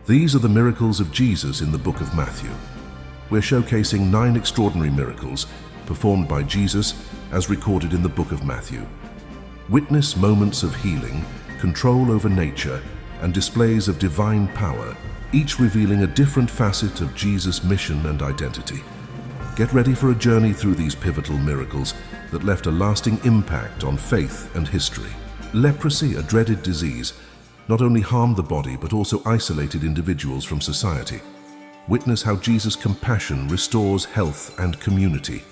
These are the miracles of Jesus in the book of Matthew. We're showcasing 9 extraordinary miracles performed by Jesus as recorded in the book of Matthew. Witness moments of healing, control over nature, and displays of divine power, each revealing a different facet of Jesus' mission and identity. Get ready for a journey through these pivotal miracles that left a lasting impact on faith and history. Leprosy, a dreaded disease, not only harmed the body but also isolated individuals from society. Witness how Jesus' compassion restores health and community.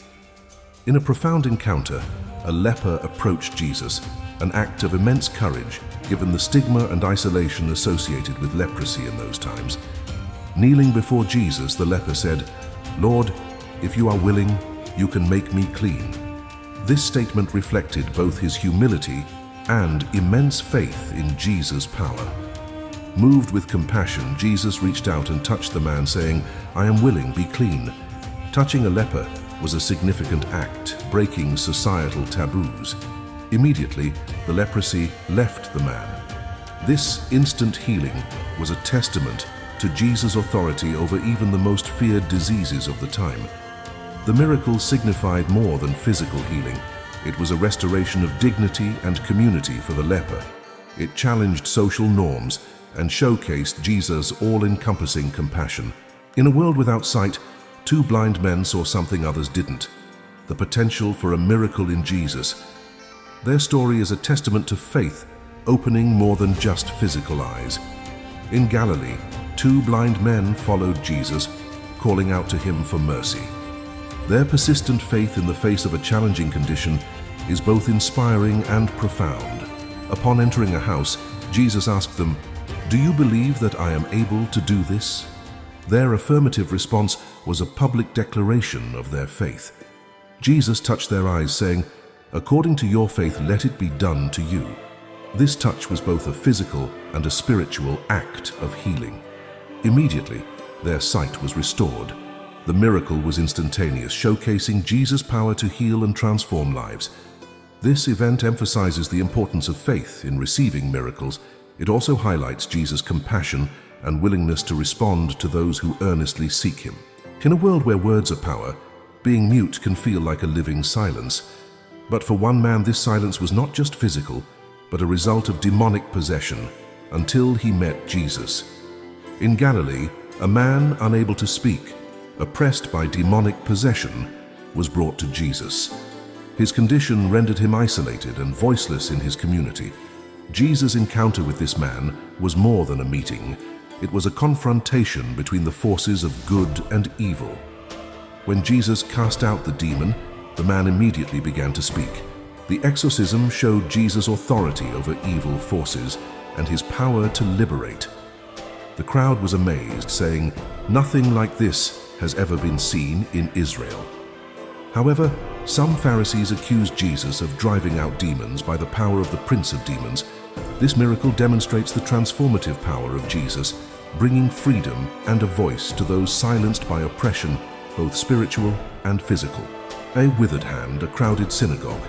In a profound encounter, a leper approached Jesus, an act of immense courage given the stigma and isolation associated with leprosy in those times. Kneeling before Jesus, the leper said, "Lord, if you are willing, you can make me clean." This statement reflected both his humility and immense faith in Jesus' power. Moved with compassion, Jesus reached out and touched the man, saying, "I am willing, be clean." Touching a leper was a significant act, breaking societal taboos. Immediately, the leprosy left the man. This instant healing was a testament to Jesus' authority over even the most feared diseases of the time. The miracle signified more than physical healing. It was a restoration of dignity and community for the leper. It challenged social norms and showcased Jesus' all-encompassing compassion. In a world without sight, 2 blind men saw something others didn't: the potential for a miracle in Jesus. Their story is a testament to faith, opening more than just physical eyes. In Galilee, 2 blind men followed Jesus, calling out to him for mercy. Their persistent faith in the face of a challenging condition is both inspiring and profound. Upon entering a house, Jesus asked them, "Do you believe that I am able to do this?" Their affirmative response was a public declaration of their faith. Jesus touched their eyes, saying, "According to your faith, let it be done to you." This touch was both a physical and a spiritual act of healing. Immediately, their sight was restored. The miracle was instantaneous, showcasing Jesus' power to heal and transform lives. This event emphasizes the importance of faith in receiving miracles. It also highlights Jesus' compassion and willingness to respond to those who earnestly seek him. In a world where words are power, being mute can feel like a living silence. But for one man, this silence was not just physical, but a result of demonic possession, until he met Jesus. In Galilee, a man unable to speak, oppressed by demonic possession, was brought to Jesus. His condition rendered him isolated and voiceless in his community. Jesus' encounter with this man was more than a meeting. It was a confrontation between the forces of good and evil. When Jesus cast out the demon, the man immediately began to speak. The exorcism showed Jesus' authority over evil forces and his power to liberate. The crowd was amazed, saying, "Nothing like this has ever been seen in Israel." However, some Pharisees accused Jesus of driving out demons by the power of the prince of demons. This miracle demonstrates the transformative power of Jesus, bringing freedom and a voice to those silenced by oppression, both spiritual and physical. A withered hand, a crowded synagogue,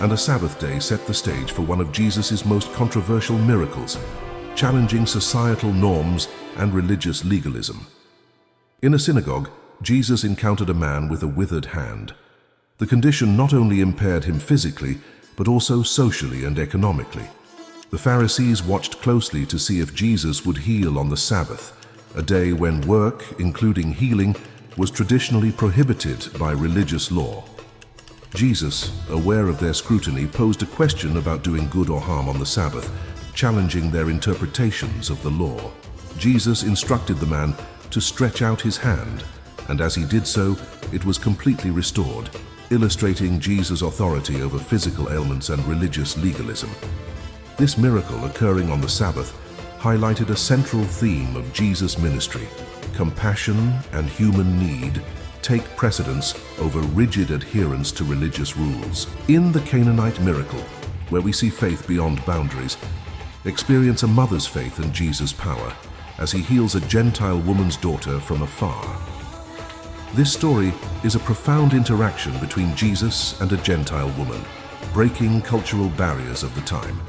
and a Sabbath day set the stage for one of Jesus' most controversial miracles, challenging societal norms and religious legalism. In a synagogue, Jesus encountered a man with a withered hand. The condition not only impaired him physically, but also socially and economically. The Pharisees watched closely to see if Jesus would heal on the Sabbath, a day when work, including healing, was traditionally prohibited by religious law. Jesus, aware of their scrutiny, posed a question about doing good or harm on the Sabbath, challenging their interpretations of the law. Jesus instructed the man to stretch out his hand, and as he did so, it was completely restored, illustrating Jesus' authority over physical ailments and religious legalism. This miracle, occurring on the Sabbath, highlighted a central theme of Jesus' ministry: compassion and human need take precedence over rigid adherence to religious rules. In the Canaanite miracle, where we see faith beyond boundaries, experience a mother's faith in Jesus' power as he heals a Gentile woman's daughter from afar. This story is a profound interaction between Jesus and a Gentile woman, breaking cultural barriers of the time.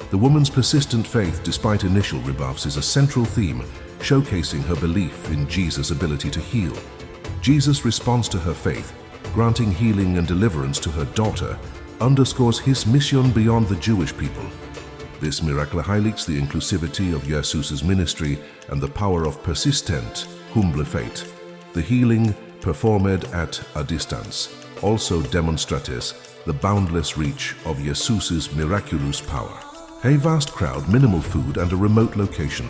The woman's persistent faith, despite initial rebuffs, is a central theme, showcasing her belief in Jesus' ability to heal. Jesus' response to her faith, granting healing and deliverance to her daughter, underscores his mission beyond the Jewish people. This miracle highlights the inclusivity of Jesus' ministry and the power of persistent, humble faith. The healing, performed at a distance, also demonstrates the boundless reach of Jesus' miraculous power. A vast crowd, minimal food, and a remote location.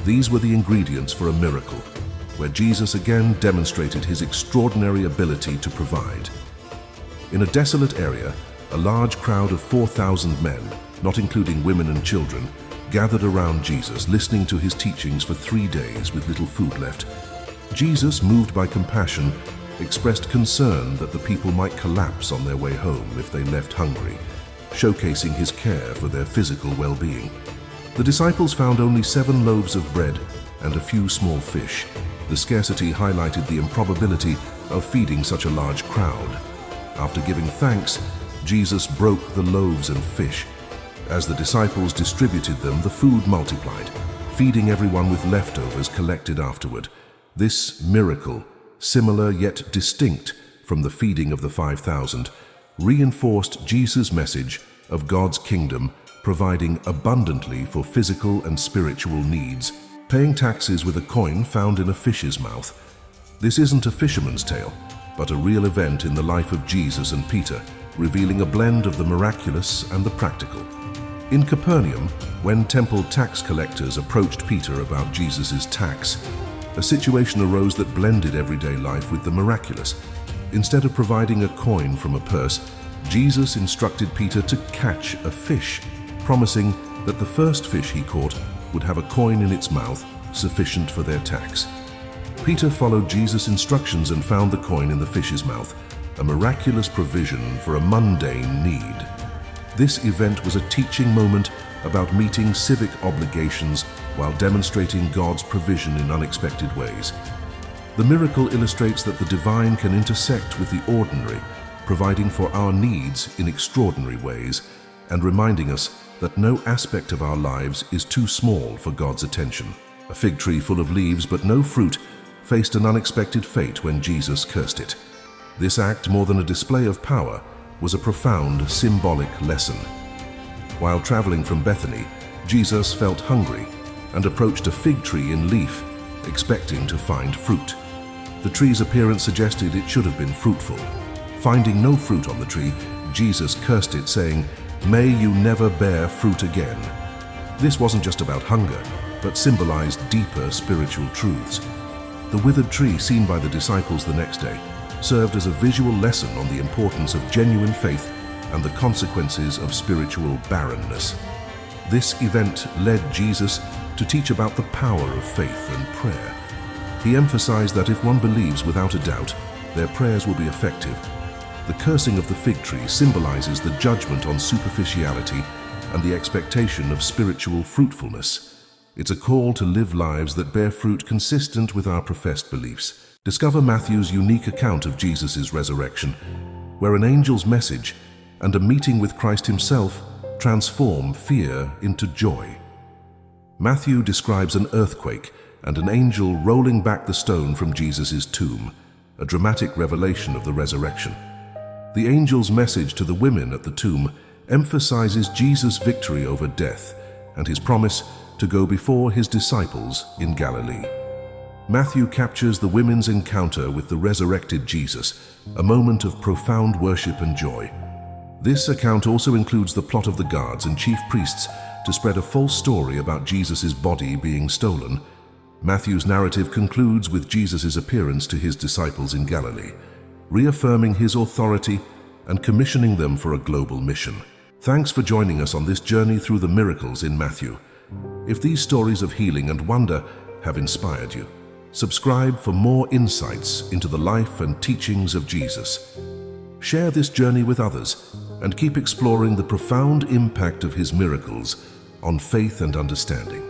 These were the ingredients for a miracle, where Jesus again demonstrated his extraordinary ability to provide. In a desolate area, a large crowd of 4,000 men, not including women and children, gathered around Jesus, listening to his teachings for 3 days with little food left. Jesus, moved by compassion, expressed concern that the people might collapse on their way home if they left hungry, showcasing his care for their physical well-being. The disciples found only 7 loaves of bread and a few small fish. The scarcity highlighted the improbability of feeding such a large crowd. After giving thanks, Jesus broke the loaves and fish. As the disciples distributed them, the food multiplied, feeding everyone with leftovers collected afterward. This miracle, similar yet distinct from the feeding of the 5,000, reinforced Jesus' message of God's kingdom, providing abundantly for physical and spiritual needs, paying taxes with a coin found in a fish's mouth. This isn't a fisherman's tale, but a real event in the life of Jesus and Peter, revealing a blend of the miraculous and the practical. In Capernaum, when temple tax collectors approached Peter about Jesus' tax, a situation arose that blended everyday life with the miraculous. Instead of providing a coin from a purse, Jesus instructed Peter to catch a fish, promising that the first fish he caught would have a coin in its mouth sufficient for their tax. Peter followed Jesus' instructions and found the coin in the fish's mouth, a miraculous provision for a mundane need. This event was a teaching moment about meeting civic obligations while demonstrating God's provision in unexpected ways. The miracle illustrates that the divine can intersect with the ordinary, providing for our needs in extraordinary ways, and reminding us that no aspect of our lives is too small for God's attention. A fig tree full of leaves but no fruit faced an unexpected fate when Jesus cursed it. This act, more than a display of power, was a profound symbolic lesson. While traveling from Bethany, Jesus felt hungry and approached a fig tree in leaf, expecting to find fruit. The tree's appearance suggested it should have been fruitful. Finding no fruit on the tree, Jesus cursed it, saying, "May you never bear fruit again." This wasn't just about hunger, but symbolized deeper spiritual truths. The withered tree seen by the disciples the next day served as a visual lesson on the importance of genuine faith and the consequences of spiritual barrenness. This event led Jesus to teach about the power of faith and prayer. He emphasized that if one believes without a doubt, their prayers will be effective. The cursing of the fig tree symbolizes the judgment on superficiality and the expectation of spiritual fruitfulness. It's a call to live lives that bear fruit consistent with our professed beliefs. Discover Matthew's unique account of Jesus' resurrection, where an angel's message and a meeting with Christ himself transform fear into joy. Matthew describes an earthquake and an angel rolling back the stone from Jesus' tomb, a dramatic revelation of the resurrection. The angel's message to the women at the tomb emphasizes Jesus' victory over death and his promise to go before his disciples in Galilee. Matthew captures the women's encounter with the resurrected Jesus, a moment of profound worship and joy. This account also includes the plot of the guards and chief priests to spread a false story about Jesus' body being stolen. Matthew's narrative concludes with Jesus' appearance to his disciples in Galilee, reaffirming his authority and commissioning them for a global mission. Thanks for joining us on this journey through the miracles in Matthew. If these stories of healing and wonder have inspired you, subscribe for more insights into the life and teachings of Jesus. Share this journey with others and keep exploring the profound impact of his miracles on faith and understanding.